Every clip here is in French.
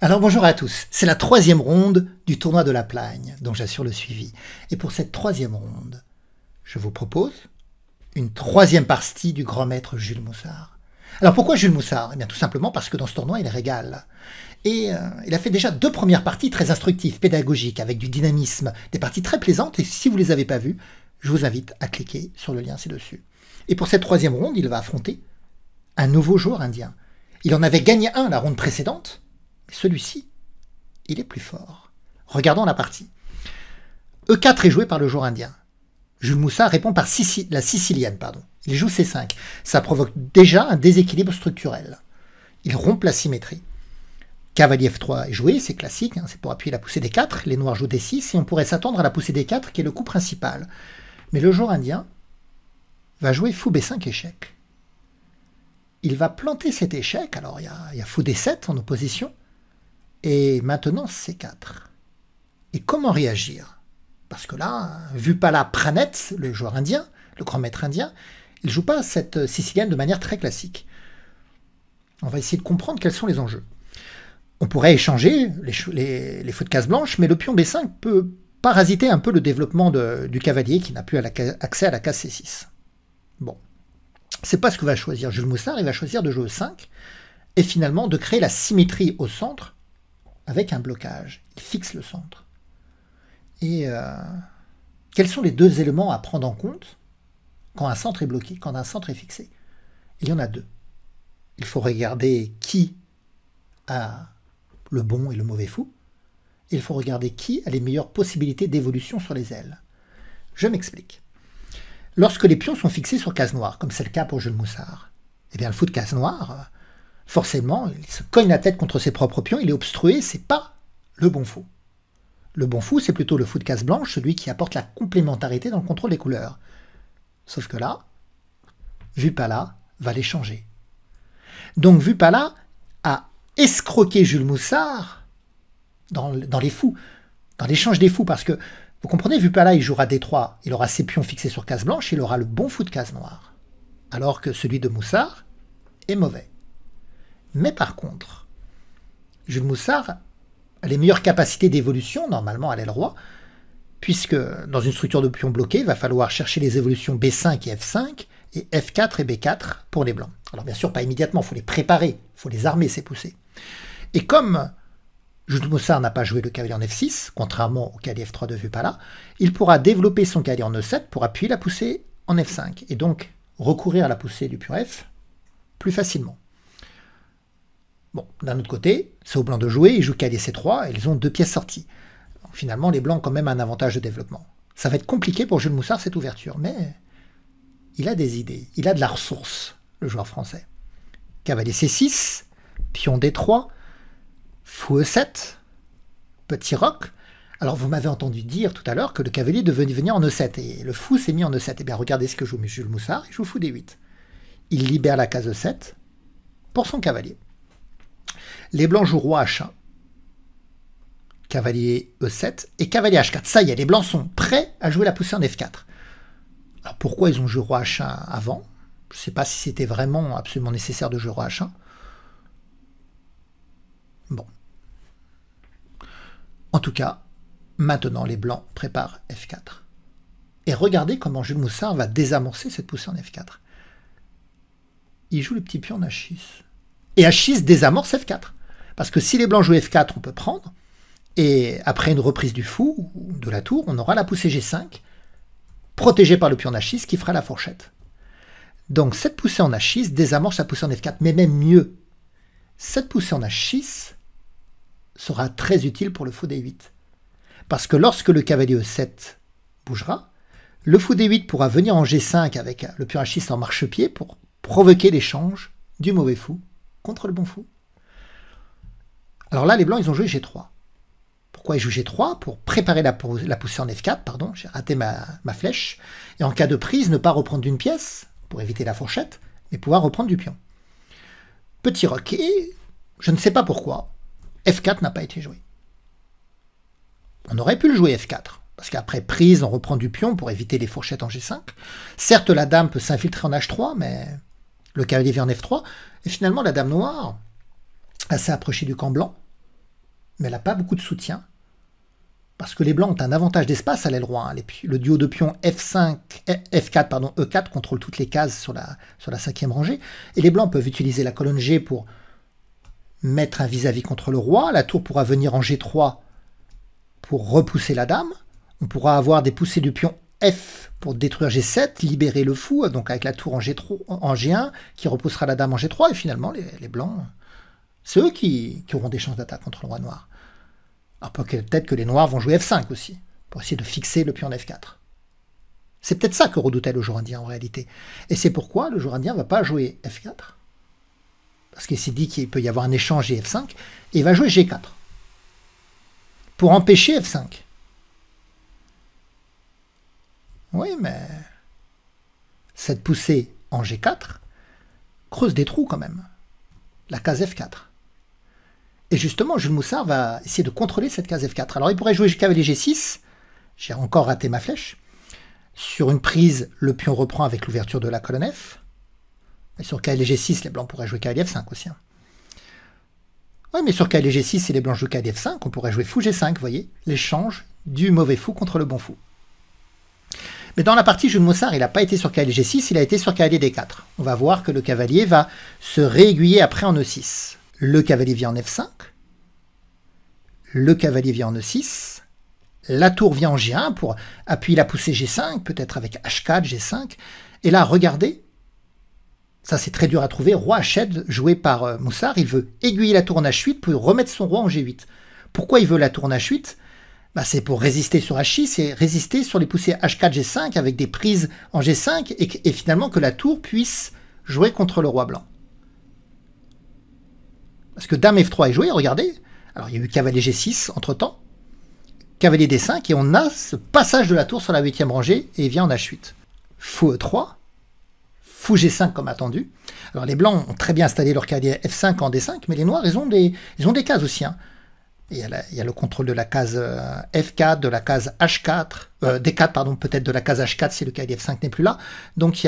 Alors bonjour à tous, c'est la troisième ronde du tournoi de la Plagne, dont j'assure le suivi. Et pour cette troisième ronde, je vous propose une troisième partie du grand maître Jules Moussard. Alors pourquoi Jules Moussard? Eh bien tout simplement parce que dans ce tournoi, il régale. Et il a fait déjà deux premières parties très instructives, pédagogiques, avec du dynamisme, des parties très plaisantes, et si vous ne les avez pas vues, je vous invite à cliquer sur le lien ci-dessus. Et pour cette troisième ronde, il va affronter un nouveau joueur indien. Il en avait gagné un la ronde précédente, celui-ci, il est plus fort. Regardons la partie. E4 est joué par le joueur indien. Jules Moussard répond par la sicilienne. Il joue C5. Ça provoque déjà un déséquilibre structurel. Il rompt la symétrie. Cavalier F3 est joué, c'est classique, c'est pour appuyer la poussée D4. Les noirs jouent D6 et on pourrait s'attendre à la poussée D4 qui est le coup principal. Mais le joueur indien va jouer fou B5 échec. Il va planter cet échec, alors il y a fou D7 en opposition. Et maintenant, C4. Et comment réagir? Parce que là, Vupala Pranet, le joueur indien, le grand maître indien, il ne joue pas cette sicilienne de manière très classique. On va essayer de comprendre quels sont les enjeux. On pourrait échanger les feux de case blanche, mais le pion B5 peut parasiter un peu le développement du cavalier qui n'a plus accès à la case C6. Bon, c'est pas ce que va choisir Jules Moussard, il va choisir de jouer E5 et finalement de créer la symétrie au centre avec un blocage. Il fixe le centre. Et quels sont les deux éléments à prendre en compte quand un centre est bloqué, quand un centre est fixé? Il y en a deux. Il faut regarder qui a le bon et le mauvais fou. Et il faut regarder qui a les meilleures possibilités d'évolution sur les ailes. Je m'explique. Lorsque les pions sont fixés sur case noire, comme c'est le cas pour Jules Moussard, eh bien le fou de case noire, forcément, il se cogne la tête contre ses propres pions, il est obstrué, c'est pas le bon fou. Le bon fou, c'est plutôt le fou de case blanche, celui qui apporte la complémentarité dans le contrôle des couleurs. Sauf que là, Vupala va les changer. Donc Vupala a escroqué Jules Moussard dans les fous, dans l'échange des fous, parce que, vous comprenez, Vupala, il jouera D3, il aura ses pions fixés sur case blanche, il aura le bon fou de case noire, alors que celui de Moussard est mauvais. Mais par contre, Jules Moussard a les meilleures capacités d'évolution, normalement à l'aile roi, puisque dans une structure de pions bloqués, il va falloir chercher les évolutions B5 et F5, et F4 et B4 pour les blancs. Alors bien sûr, pas immédiatement, il faut les préparer, il faut les armer, ces poussées. Et comme Jules Moussard n'a pas joué le cavalier en F6, contrairement au cavalier F3 de Vupala, il pourra développer son cavalier en E7 pour appuyer la poussée en F5, et donc recourir à la poussée du pion F plus facilement. Bon, d'un autre côté, c'est aux blancs de jouer, ils jouent cavalier C3 et ils ont deux pièces sorties. Donc, finalement, les blancs ont quand même un avantage de développement. Ça va être compliqué pour Jules Moussard cette ouverture, mais il a des idées, il a de la ressource, le joueur français. Cavalier C6, pion D3, fou E7, petit roc. Alors vous m'avez entendu dire tout à l'heure que le cavalier devait venir en E7 et le fou s'est mis en E7. Eh bien regardez ce que joue Jules Moussard, il joue fou D8. Il libère la case E7 pour son cavalier. Les blancs jouent roi H1, cavalier E7 et cavalier H4. Ça y est, les blancs sont prêts à jouer la poussée en F4. Alors pourquoi ils ont joué roi H1 avant? Je ne sais pas si c'était vraiment absolument nécessaire de jouer roi H1. Bon. En tout cas, maintenant les blancs préparent F4. Et regardez comment Jules Moussard va désamorcer cette poussée en F4. Il joue le petit pion en H6. Et H6 désamorce F4. Parce que si les blancs jouent F4, on peut prendre. Et après une reprise du fou, ou de la tour, on aura la poussée G5, protégée par le pion H6, qui fera la fourchette. Donc cette poussée en H6 désamorce la poussée en F4. Mais même mieux, cette poussée en H6 sera très utile pour le fou D8. Parce que lorsque le cavalier E7 bougera, le fou D8 pourra venir en G5 avec le pion H6 en marchepied pour provoquer l'échange du mauvais fou contre le bon fou. Alors là, les blancs, ils ont joué G3. Pourquoi ils jouent G3? Pour préparer la poussée en F4, pardon, j'ai raté ma flèche, et en cas de prise, ne pas reprendre d'une pièce, pour éviter la fourchette, mais pouvoir reprendre du pion. Petit roc, et je ne sais pas pourquoi, F4 n'a pas été joué. On aurait pu le jouer F4, parce qu'après prise, on reprend du pion pour éviter les fourchettes en G5. Certes, la dame peut s'infiltrer en H3, mais le cavalier vient en F3, et finalement, la dame noire, assez approchée du camp blanc, mais elle n'a pas beaucoup de soutien. Parce que les blancs ont un avantage d'espace à l'aile roi. Hein. Le duo de pions F4, pardon, E4 contrôle toutes les cases sur la cinquième rangée. Et les blancs peuvent utiliser la colonne G pour mettre un vis-à-vis contre le roi. La tour pourra venir en G3 pour repousser la dame. On pourra avoir des poussées du pion F pour détruire G7, libérer le fou, donc avec la tour en G1, qui repoussera la dame en G3. Et finalement, les blancs, c'est eux qui auront des chances d'attaque contre le roi noir. Alors peut-être que les noirs vont jouer F5 aussi, pour essayer de fixer le pion en F4. C'est peut-être ça que redoutait le jour indien en réalité. Et c'est pourquoi le jour indien ne va pas jouer F4, parce qu'il s'est dit qu'il peut y avoir un échange et F5, et il va jouer G4, pour empêcher F5. Oui, mais cette poussée en G4 creuse des trous quand même, la case F4. Et justement, Jules Moussard va essayer de contrôler cette case F4. Alors il pourrait jouer cavalier G6, j'ai encore raté ma flèche. Sur une prise, le pion reprend avec l'ouverture de la colonne F. Et sur cavalier G6, les blancs pourraient jouer cavalier F5 aussi. Hein. Oui, mais sur cavalier G6 et les blancs jouent cavalier F5, on pourrait jouer fou G5, vous voyez, l'échange du mauvais fou contre le bon fou. Mais dans la partie, Jules Moussard, il n'a pas été sur cavalier G6, il a été sur cavalier D4. On va voir que le cavalier va se réaiguiller après en E6. Le cavalier vient en F5, le cavalier vient en E6, la tour vient en G1 pour appuyer la poussée G5, peut-être avec H4, G5. Et là, regardez, ça c'est très dur à trouver, roi H7 joué par Moussard, il veut aiguiller la tour en H8 pour remettre son roi en G8. Pourquoi il veut la tour en H8 ? C'est pour résister sur H6 et résister sur les poussées H4, G5 avec des prises en G5 et finalement que la tour puisse jouer contre le roi blanc. Parce que dame F3 est joué, regardez. Alors il y a eu cavalier G6 entre-temps, cavalier D5, et on a ce passage de la tour sur la 8e rangée, et il vient en H8. Fou E3, fou G5 comme attendu. Alors les blancs ont très bien installé leur cavalier F5 en D5, mais les noirs, ils ont des cases aussi. Hein. Il y a le contrôle de la case F4, de la case H4, D4, pardon, peut-être de la case H4 si le cavalier F5 n'est plus là. Donc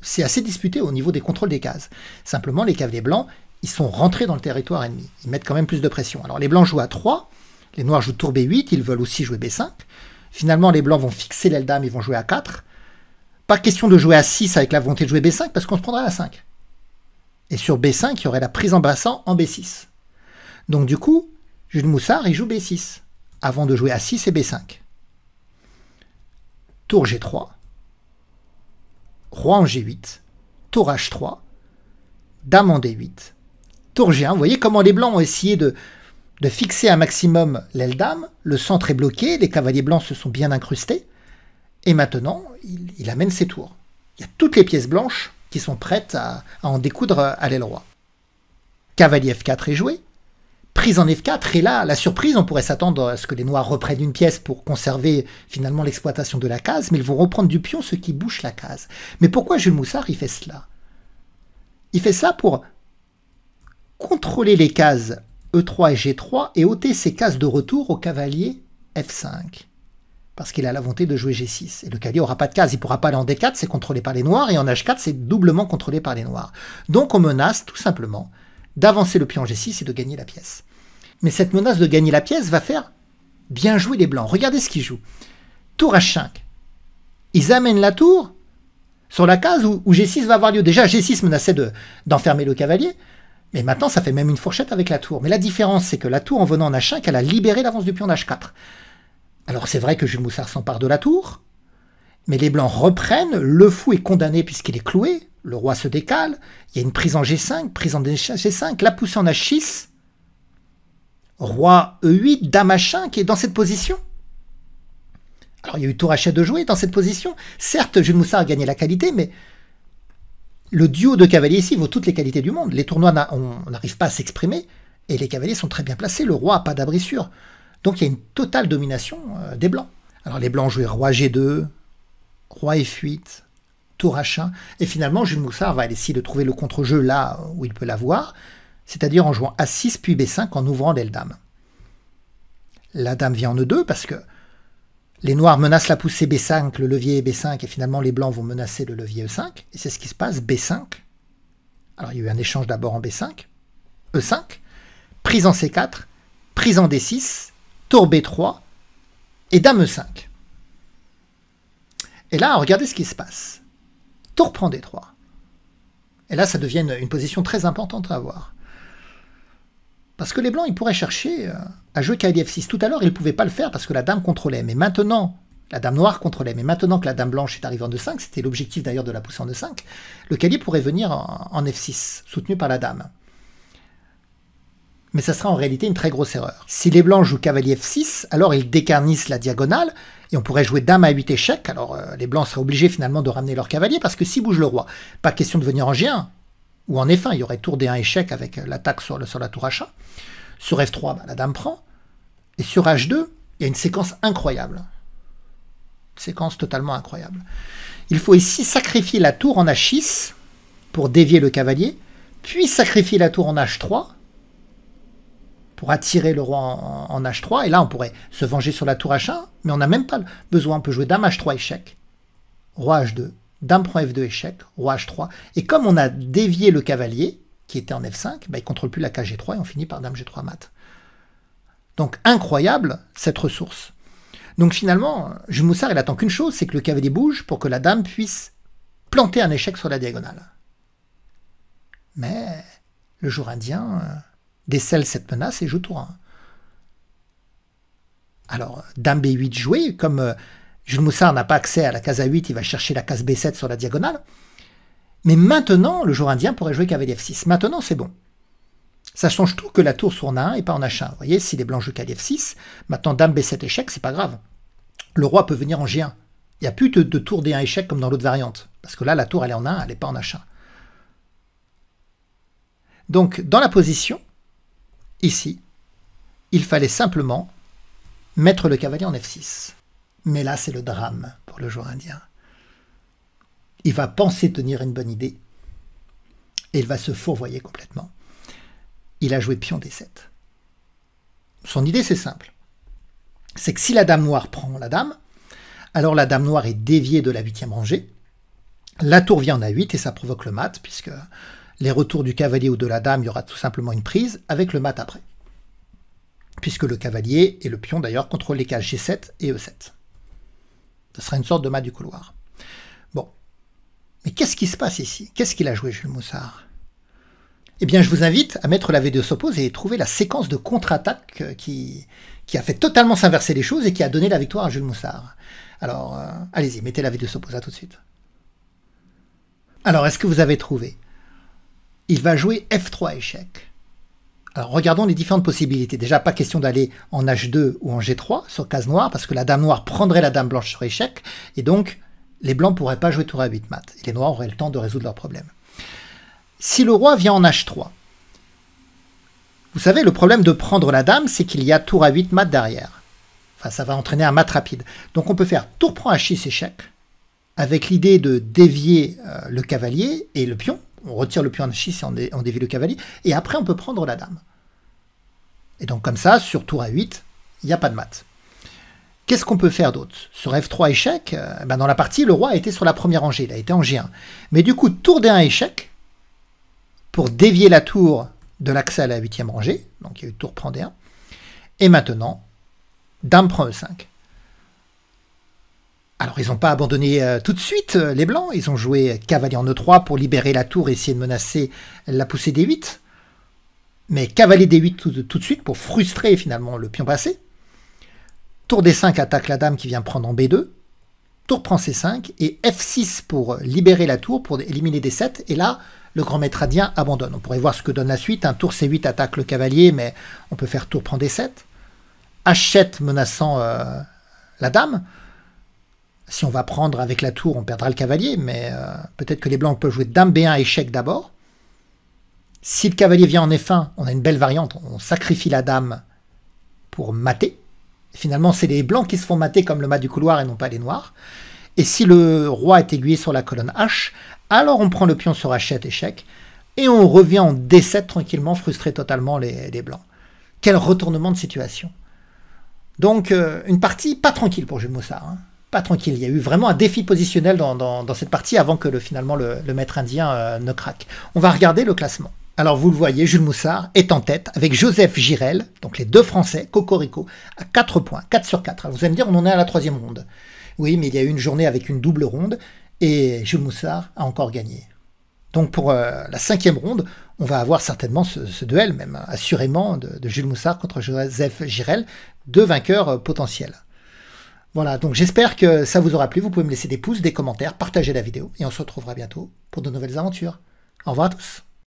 c'est assez disputé au niveau des contrôles des cases. Simplement, les cavaliers blancs, ils sont rentrés dans le territoire ennemi. Ils mettent quand même plus de pression. Alors les blancs jouent à 3, les noirs jouent tour B8, ils veulent aussi jouer B5. Finalement, les blancs vont fixer l'aile dame, ils vont jouer à 4. Pas question de jouer à 6 avec la volonté de jouer B5, parce qu'on se prendra à 5. Et sur B5, il y aurait la prise en bassin en B6. Donc du coup, Jules Moussard, il joue B6, avant de jouer à 6 et B5. Tour G3, roi en G8, tour H3, dame en D8, tour G1. Vous voyez comment les blancs ont essayé de fixer un maximum l'aile dame, le centre est bloqué, les cavaliers blancs se sont bien incrustés, et maintenant, il amène ses tours. Il y a toutes les pièces blanches qui sont prêtes à en découdre à l'aile roi. Cavalier F4 est joué, prise en F4, et là, la surprise, on pourrait s'attendre à ce que les noirs reprennent une pièce pour conserver finalement l'exploitation de la case, mais ils vont reprendre du pion ce qui bouche la case. Mais pourquoi Jules Moussard, il fait cela? Il fait ça pour contrôler les cases E3 et G3 et ôter ces cases de retour au cavalier F5. Parce qu'il a la volonté de jouer G6. Et le cavalier n'aura pas de case, il ne pourra pas aller en D4, c'est contrôlé par les noirs, et en H4, c'est doublement contrôlé par les noirs. Donc on menace tout simplement d'avancer le pion en G6 et de gagner la pièce. Mais cette menace de gagner la pièce va faire bien jouer les blancs. Regardez ce qu'ils jouent. Tour H5. Ils amènent la tour sur la case où G6 va avoir lieu. Déjà, G6 menaçait d'enfermer le cavalier, mais maintenant, ça fait même une fourchette avec la tour. Mais la différence, c'est que la tour, en venant en H5, elle a libéré l'avance du pion d'H4. Alors, c'est vrai que Jules Moussard s'empare de la tour, mais les blancs reprennent. Le fou est condamné puisqu'il est cloué. Le roi se décale. Il y a une prise en G5, prise en G5, la poussée en H6. Roi E8, dame H5 qui est dans cette position. Alors, il y a eu tour H7 de jouer dans cette position. Certes, Jules Moussard a gagné la qualité, mais le duo de cavaliers ici vaut toutes les qualités du monde. Les tournois n'arrivent pas à s'exprimer et les cavaliers sont très bien placés. Le roi n'a pas d'abri sûr. Donc, il y a une totale domination des blancs. Alors, les blancs jouaient roi G2, roi F8, tour H1. Et finalement, Jules Moussard va essayer de trouver le contre-jeu là où il peut l'avoir, c'est-à-dire en jouant A6 puis B5 en ouvrant l'aile dame. La dame vient en E2 parce que les noirs menacent la poussée B5, le levier B5, et finalement les blancs vont menacer le levier E5. Et c'est ce qui se passe, B5. Alors il y a eu un échange d'abord en B5, E5, prise en C4, prise en D6, tour B3 et dame E5. Et là, regardez ce qui se passe. Tour prend D3. Et là, ça devient une position très importante à avoir. Parce que les blancs, ils pourraient chercher à jouer cavalier F6. Tout à l'heure, ils ne pouvaient pas le faire parce que la dame contrôlait. Mais maintenant, la dame noire contrôlait. Mais maintenant que la dame blanche est arrivée en E5, c'était l'objectif d'ailleurs de la pousser en E5, le cavalier pourrait venir en F6, soutenu par la dame. Mais ça sera en réalité une très grosse erreur. Si les blancs jouent cavalier F6, alors ils décarnissent la diagonale, et on pourrait jouer dame à 8 échecs. Alors les blancs seraient obligés finalement de ramener leur cavalier, parce que si bouge le roi, pas question de venir en G1, ou en F1, il y aurait tour D1 échec avec l'attaque sur la tour H1. Sur F3, la dame prend. Et sur H2, il y a une séquence incroyable. Une séquence totalement incroyable. Il faut ici sacrifier la tour en H6 pour dévier le cavalier, puis sacrifier la tour en H3 pour attirer le roi en H3. Et là, on pourrait se venger sur la tour H1, mais on n'a même pas besoin. On peut jouer dame H3 échec, roi H2, dame prend F2 échec, roi H3. Et comme on a dévié le cavalier, qui était en F5, il ne contrôle plus la case G3 et on finit par dame G3 mat. Donc incroyable cette ressource. Donc finalement, Jules Moussard, il attend qu'une chose, c'est que le cavalier bouge pour que la dame puisse planter un échec sur la diagonale. Mais le jour indien décèle cette menace et joue tour 1. Alors, dame B8 jouée, comme Jules Moussard n'a pas accès à la case A8, il va chercher la case B7 sur la diagonale. Mais maintenant, le jour indien pourrait jouer cavalier F6. Maintenant, c'est bon. Ça change tout que la tour soit en A1 et pas en H1. Vous voyez, si les blancs jouent cavalier F6, maintenant dame B7 échec, c'est pas grave. Le roi peut venir en G1. Il n'y a plus de tour D1 échec comme dans l'autre variante. Parce que là, la tour, elle est en A1, elle n'est pas en H1. Donc, dans la position, ici, il fallait simplement mettre le cavalier en F6. Mais là, c'est le drame pour le joueur indien. Il va penser tenir une bonne idée et il va se fourvoyer complètement. Il a joué pion D7. Son idée, c'est simple. C'est que si la dame noire prend la dame, alors la dame noire est déviée de la 8e rangée. La tour vient en A8 et ça provoque le mat, puisque les retours du cavalier ou de la dame, il y aura tout simplement une prise avec le mat après. Puisque le cavalier et le pion, d'ailleurs, contrôlent les cases G7 et E7. Ce sera une sorte de mat du couloir. Bon. Mais qu'est-ce qui se passe ici? Qu'est-ce qu'il a joué, Jules Moussard? Eh bien, je vous invite à mettre la vidéo s'oppose et trouver la séquence de contre-attaque qui a fait totalement s'inverser les choses et qui a donné la victoire à Jules Moussard. Alors, allez-y, mettez la vidéo s'oppose, à tout de suite. Alors, est-ce que vous avez trouvé? Il va jouer F3 échec. Alors, regardons les différentes possibilités. Déjà, pas question d'aller en H2 ou en G3 sur case noire, parce que la dame noire prendrait la dame blanche sur échec, et donc les blancs ne pourraient pas jouer tour A8 mat, et les noirs auraient le temps de résoudre leur problème. Si le roi vient en H3, vous savez, le problème de prendre la dame, c'est qu'il y a tour A8 mat derrière. Enfin, ça va entraîner un mat rapide. Donc on peut faire tour prend H6 échec, avec l'idée de dévier le cavalier et le pion. On retire le pion en H6 et on dévie le cavalier, et après on peut prendre la dame. Et donc comme ça, sur tour A8, il n'y a pas de mat. Qu'est-ce qu'on peut faire d'autre? Sur F3 échec, dans la partie, le roi était sur la première rangée, il a été en G1. Mais du coup, tour D1 échec, pour dévier la tour de l'accès à la 8e rangée, donc il y a eu tour prend D1, et maintenant, dame prend E5. Alors ils n'ont pas abandonné tout de suite les blancs, ils ont joué cavalier en E3 pour libérer la tour et essayer de menacer la poussée D8, mais cavalier D8 tout de suite pour frustrer finalement le pion passé. Tour D5 attaque la dame qui vient prendre en B2, tour prend C5 et F6 pour libérer la tour, pour éliminer D7, et là le grand maître indien abandonne. On pourrait voir ce que donne la suite, un tour C8 attaque le cavalier, mais on peut faire tour prend D7, H7 menaçant la dame. Si on va prendre avec la tour, on perdra le cavalier, mais peut-être que les blancs peuvent jouer dame B1 échec d'abord. Si le cavalier vient en F1, on a une belle variante, on sacrifie la dame pour mater. Et finalement, c'est les blancs qui se font mater comme le mat du couloir et non pas les noirs. Et si le roi est aiguillé sur la colonne H, alors on prend le pion sur H7 échec, et on revient en D7 tranquillement, frustrer totalement les blancs. Quel retournement de situation. Donc, une partie pas tranquille pour Jules Moussard, hein. Pas tranquille. Il y a eu vraiment un défi positionnel dans cette partie avant que finalement le maître indien ne craque. On va regarder le classement. Alors vous le voyez, Jules Moussard est en tête avec Joseph Girel, donc les deux Français, Cocorico, à 4 points, 4 sur 4. Alors vous allez me dire, on en est à la troisième ronde. Oui, mais il y a eu une journée avec une double ronde et Jules Moussard a encore gagné. Donc pour la cinquième ronde, on va avoir certainement ce duel, même assurément, de Jules Moussard contre Joseph Girel, deux vainqueurs potentiels. Voilà, donc j'espère que ça vous aura plu. Vous pouvez me laisser des pouces, des commentaires, partager la vidéo et on se retrouvera bientôt pour de nouvelles aventures. Au revoir à tous.